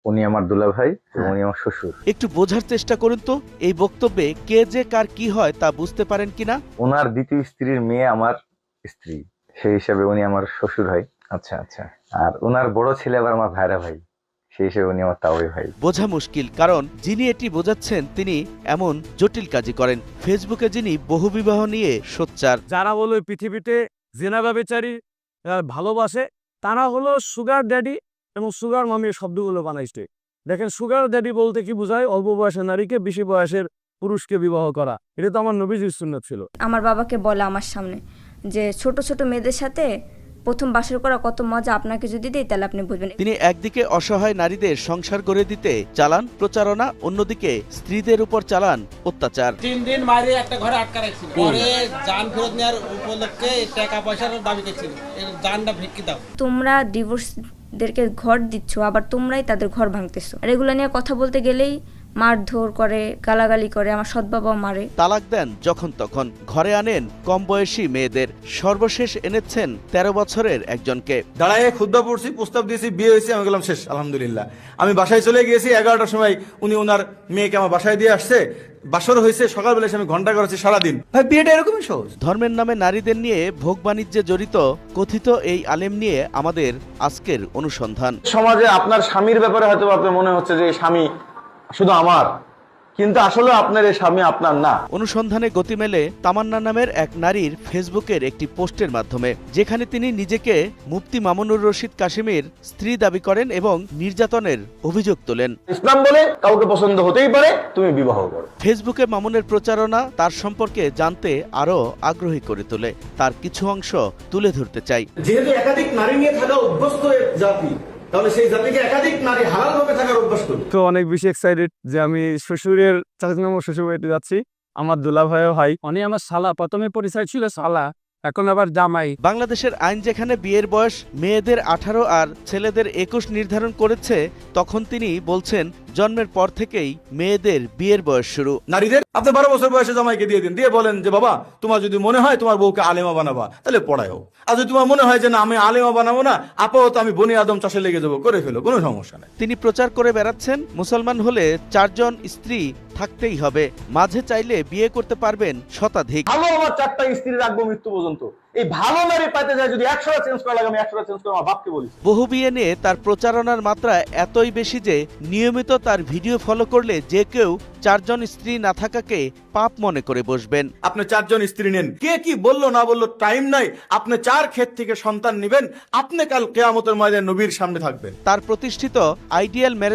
উনি আমার দুলা ভাই এবং উনি আমার শ্বশুর। একটু বোঝার চেষ্টা করুন তো, এই বক্তব্যে কে যে কার কি হয় তা বুঝতে পারেন কিনা। ওনার দ্বিতীয় স্ত্রীর মেয়ে আমার স্ত্রী, সেই হিসাবে উনি আমার শ্বশুর হয়। আচ্ছা আচ্ছা। আর ওনার বড় ছেলে আবার আমার ভাইরা ভাই, সেই হিসেবে উনি আমার তাওই ভাই। বোঝা মুশকিল, কারণ যিনি এটি বোঝাচ্ছেন তিনি এমন জটিল কাজই করেন। ফেসবুকে যিনি বহুবিবাহ নিয়ে সোচ্চার। যারা হলো পৃথিবীতে জেনা ব্যভিচারী ভালোবাসে, তারা হলো সুগার ড্যাডি এবং সুগার মামির শব্দগুলো বানাইছে। দেখেন, সুগার ড্যাডি বলতে কি বোঝায়? অল্প বয়সের নারীকে বেশি বয়সের পুরুষকে বিবাহ করা। এটা তো আমার নবীজির সুন্নাত ছিল। আমার বাবাকে বলে আমার সামনে যে ছোট ছোট মেয়েদের সাথে প্রথম বাসর করা কত মজা, আপনাকে যদি দিই তাহলে আপনি বুঝবেন। তিনি একদিকে অসহায় নারীদের সংসার গড়ে দিতে চালান প্রচারণা, অন্যদিকে স্ত্রীদের উপর চালান অত্যাচার। 3 দিন বাইরে একটা ঘরে আটকা রাখছিল, পরে জান ফেরত নেওয়ার উপলক্ষে টাকা পয়সার দাবি করছিল, এর জানটা ভিক্ষি দাও। তোমরা ডিভোর্সদেরকে ঘর দিচ্ছ, আবার তোমরাই তাদের ঘর ভাঙতেছো। আর এগুলো নিয়ে কথা বলতে গেলেই মারধর করে, গালাগালি করে, আমার সৎ বাবাও মারে। তালাক দেন যখন তখন, ঘরে আনেন কম বয়সী মেয়েদের। সর্বশেষ এনেছেন 13 বছরের একজনকে। দাঁড়ায় খুদ্া পড়ছি, প্রস্তাব দিয়েছি, বিয়ে হয়েছে, আমি গেলাম শেষ আলহামদুলিল্লাহ। আমি বাসায় চলে গিয়েছি 11টার সময়, উনি ওনার মেয়েকে আমার বাসায় দিয়ে আসছে। বাসর হয়েছে সকালবেলা, আমি ঘন্টা করেছি সারাদিন। ভাই, বিয়েটা এরকমই সহজ। ধর্মের নামে নারীদের নিয়ে ভোগ বাণিজ্যে জড়িত কথিত এই আলেম নিয়ে আমাদের আজকের অনুসন্ধান। সমাজে আপনার স্বামীর ব্যাপারে হয়তো আপনার মনে হচ্ছে যে স্বামী শুধু আমার, কিন্তু আসলে আপনার এই স্বামী আপনার না। অনুসন্ধানে গতি মেলে তামান্না নামের এক নারীর ফেসবুকের একটি পোস্টের মাধ্যমে, যেখানে তিনি নিজেকে মুফতি মামুনুর রশিদ কাশিমের স্ত্রী দাবি করেন এবং নির্যাতনের অভিযোগ তোলেন। ইসলাম বলে কাউকে পছন্দ হতেই পারে, তুমি বিবাহ করো। ফেসবুকে মামুনের প্রচারণা তার সম্পর্কে জানতে আরো আগ্রহী করে তোলে। তার কিছু অংশ তুলে ধরতে চাই। যেহেতু একাধিক নারী নিয়ে থাকা অভ্যস্ত জাতি, তাহলে সেই জাতিকে একাধিক নারী হালাল ভাবে থাকার অভ্যাস করি। তো অনেক বেশি এক্সাইটেড যে আমি শ্বশুরের চাচাতো মামার শ্বশুর বাড়িতে যাচ্ছি। আমার দুলা ভাইও ভাই, উনি আমার শালা। প্রথমে পরিচয় ছিল শালা, এখন আবার জামাই। বাংলাদেশের আইন যেখানে বিয়ের বয়স মেয়েদের 18 আর ছেলেদের 21 নির্ধারণ করেছে, তখন তিনি বলছেন জন্মের পর থেকেই মেয়েদের বিয়ের বয়স শুরু। নারীদের আপনি 12 বছর বয়সে জামাইকে দিয়ে দিন, দিয়ে বলেন যে বাবা, তোমার যদি মনে হয় তোমার বউকে আলেমা বানাবা, তাহলে পড়ায়ও। আর যদি তোমার মনে হয় যে না, আমি আলেমা বানাবো না, আপাতত আমি বনি আদম চাষে লেগে যাবো, করে ফেলো, কোনো সমস্যা নেই। তিনি প্রচার করে বেড়াচ্ছেন মুসলমান হলে 4 জন স্ত্রী থাকতেই হবে, মাঝে চাইলে বিয়ে করতে পারবেন শতাধিক। ভালো আমার 4টা স্ত্রী রাখবো মৃত্যু পর্যন্ত। এই ভালো নারী পাইতে যায় যদি 100টা চেঞ্জ করা লাগে, আমি 100টা চেঞ্জ করে আমার বাপকে বলি। বহু বিয়ে নিয়ে তার প্রচারণার মাত্রা এতই বেশি যে নিয়মিত তার ভিডিও ফলো করলে যে কেউ 4 জন স্ত্রী না থাকাকে পাপ মনে করে বসবেন। আপনি 4 জন স্ত্রী নেন, কে কি বললো না বললো টাইম নাই। আপনি 4 ক্ষেত থেকে সন্তান নেবেন, আপনি কাল কিয়ামতের ময়দানে নবীর সামনে থাকবেন। তার প্রতিষ্ঠিত আইডিয়াল ম্যারেজ